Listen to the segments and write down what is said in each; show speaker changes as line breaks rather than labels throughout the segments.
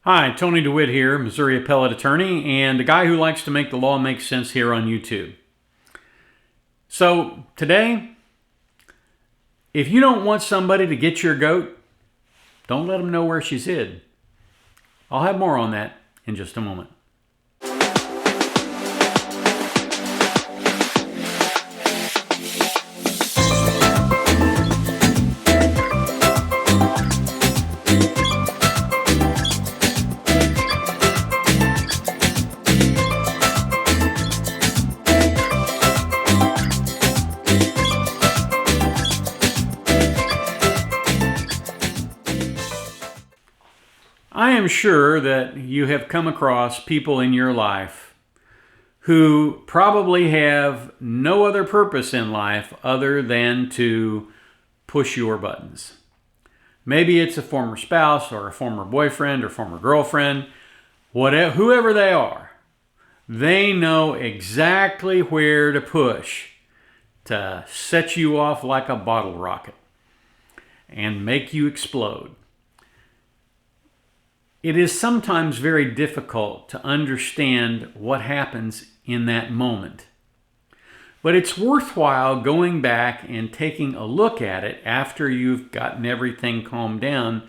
Hi, Tony DeWitt here, Missouri appellate attorney, and a guy who likes to make the law make sense here on YouTube. So, today, if you don't want somebody to get your goat, don't let them know where she's hid. I'll have more on that in just a moment. I am sure that you have come across people in your life who probably have no other purpose in life other than to push your buttons. Maybe it's a former spouse or a former boyfriend or former girlfriend, whatever, whoever they are. They know exactly where to push to set you off like a bottle rocket and make you explode. It is sometimes very difficult to understand what happens in that moment. But it's worthwhile going back and taking a look at it after you've gotten everything calmed down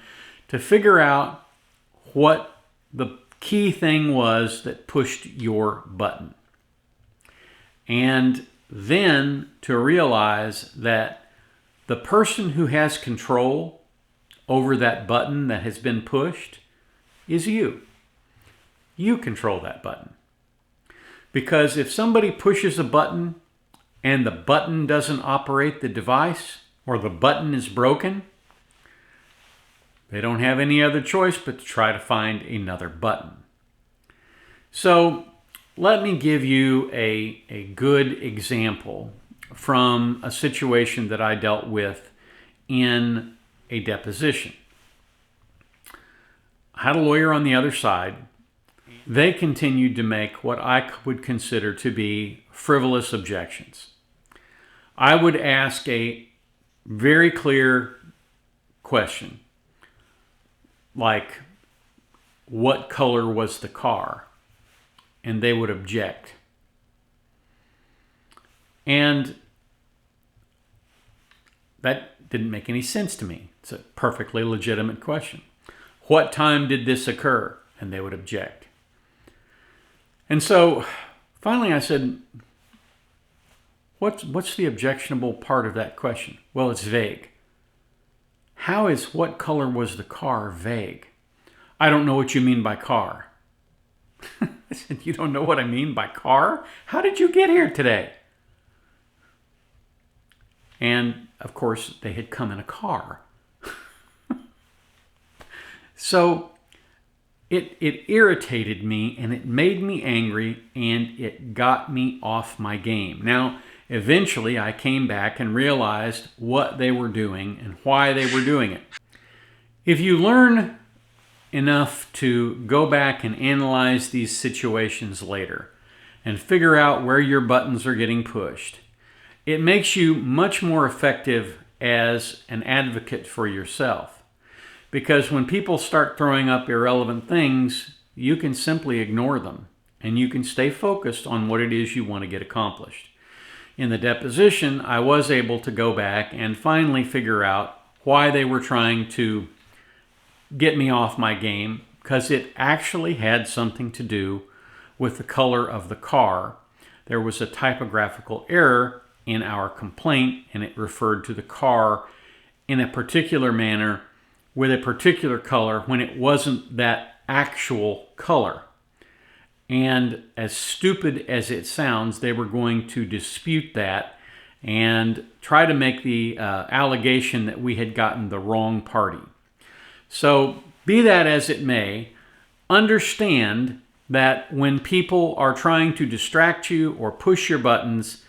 to figure out what the key thing was that pushed your button. And then to realize that the person who has control over that button that has been pushed is you. You control that button. Because if somebody pushes a button and the button doesn't operate the device, or the button is broken, they don't have any other choice but to try to find another button. So let me give you a good example from a situation that I dealt with in a deposition. I had a lawyer on the other side. They continued to make what I would consider to be frivolous objections. I would ask a very clear question, like, what color was the car? And they would object. And that didn't make any sense to me. It's a perfectly legitimate question. What time did this occur? And they would object. And so finally I said, what's the objectionable part of that question? Well, it's vague. How is what color was the car vague? I don't know what you mean by car. I said, you don't know what I mean by car? How did you get here today? And of course, they had come in a car. So it irritated me and it made me angry and it got me off my game. Now, eventually I came back and realized what they were doing and why they were doing it. If you learn enough to go back and analyze these situations later and figure out where your buttons are getting pushed, it makes you much more effective as an advocate for yourself. Because when people start throwing up irrelevant things, you can simply ignore them and you can stay focused on what it is you want to get accomplished. In the deposition, I was able to go back and finally figure out why they were trying to get me off my game, because it actually had something to do with the color of the car. There was a typographical error in our complaint and it referred to the car in a particular manner with a particular color when it wasn't that actual color. And as stupid as it sounds, they were going to dispute that and try to make the allegation that we had gotten the wrong party. So be that as it may, understand that when people are trying to distract you or push your buttons,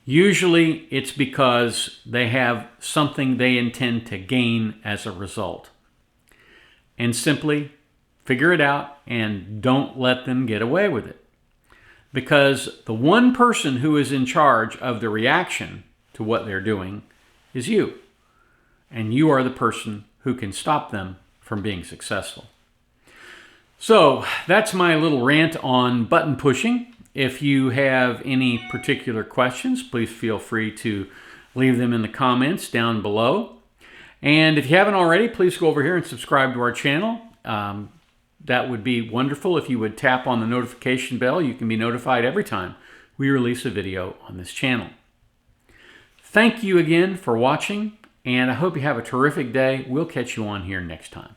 usually it's because they have something they intend to gain as a result. And simply figure it out and don't let them get away with it. Because the one person who is in charge of the reaction to what they're doing is you. And you are the person who can stop them from being successful. So that's my little rant on button pushing. If you have any particular questions, please feel free to leave them in the comments down below. And if you haven't already, please go over here and subscribe to our channel. That would be wonderful if you would tap on the notification bell. You can be notified every time we release a video on this channel. Thank you again for watching, and I hope you have a terrific day. We'll catch you on here next time.